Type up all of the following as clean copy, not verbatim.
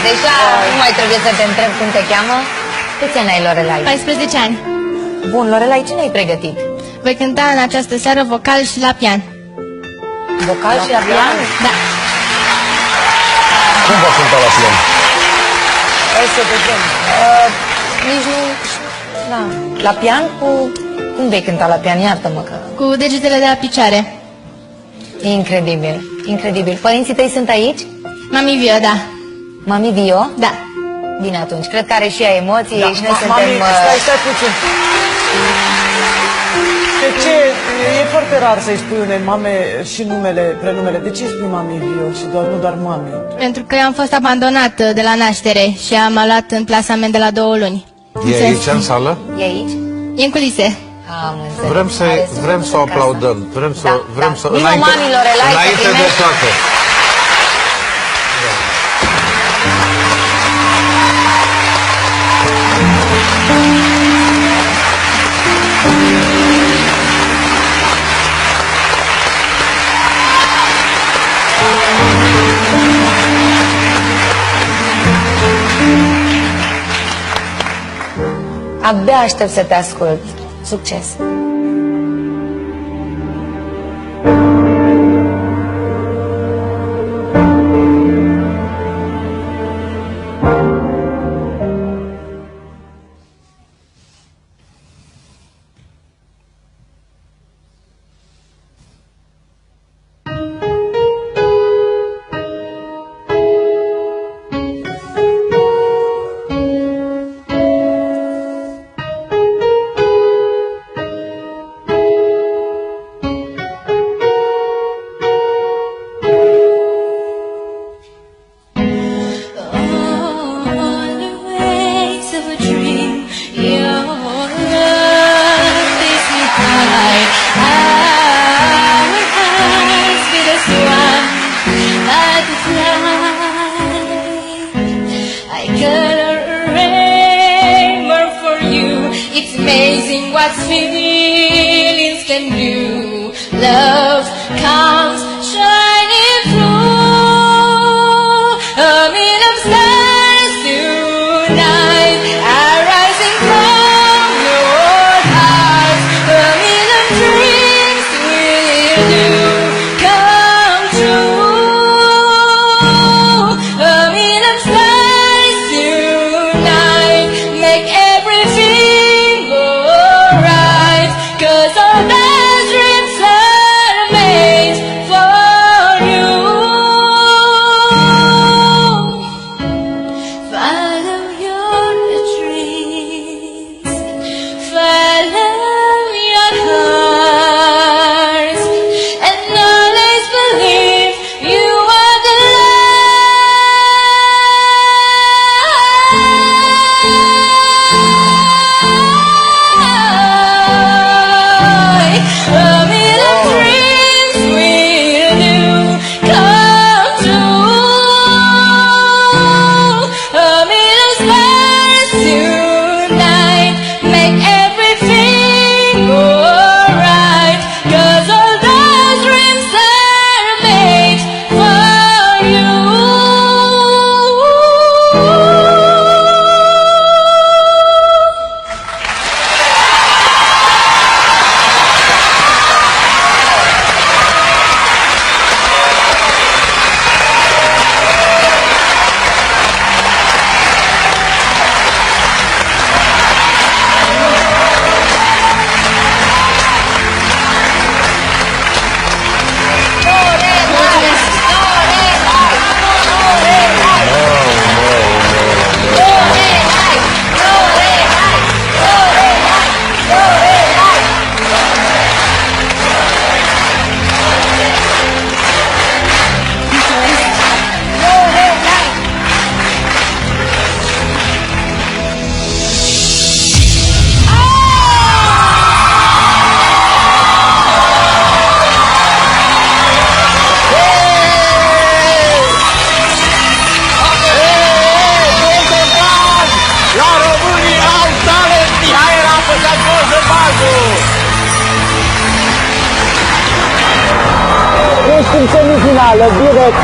deja nu mai trebuie să te întreb cum te cheamă. Câți ani ai, Lorelai? 14 ani. Bun, Lorelai, ce ne-ai pregătit? Voi cânta în această seară vocal și la pian. Vocal și la pian? Da. Cum va cânta la pian? Hai să vedem. Nici nu... Da. La pian cu... Cum vei cânta la pian? Iartă-mă că... Cu degetele de la picioare. Incredibil, incredibil. Părinții tăi sunt aici? Mami Vio, da. Mami Vio? Da. Bine atunci, cred că are și ea emoții și noi suntem... Mami, stai puțin. De ce? E foarte rar să-i spui unei mame și prenumele. De ce îi spui Mami Vio și nu doar Mami? Pentru că eu am fost abandonat de la naștere și am luat în plasament de la 2 luni. E aici în sală? E aici? E în culise. Am înțeles. Vrem să o aplaudăm. Vrem să... Vino, mami, Lorelai, înainte de toate. Abia aștept să te ascult. Succes! Amazing what feelings can do. Love comes shining through. A million stars tonight are rising from your heart. A million dreams will do come true. A million stars tonight make everything go right. 'Cause all the dreams are made for you. Follow your dreams, follow your heart, and always believe you are the light. A million dreams will do come true. A million stars tonight make everything go right. 'Cause all those dreams are made for you. La românii au talent! Mihai a apăsat jos în bazul! Ești în semifinală, direct,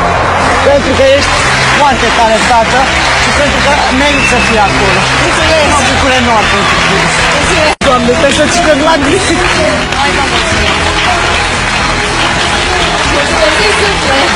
pentru că ești foarte tare, tată, și pentru că meriți să fii acolo. Mulțumesc! Mă bucur enorm pentru tine. Mulțumesc! Doamne, te să-ți cred la grijă. Mulțumesc din suflet!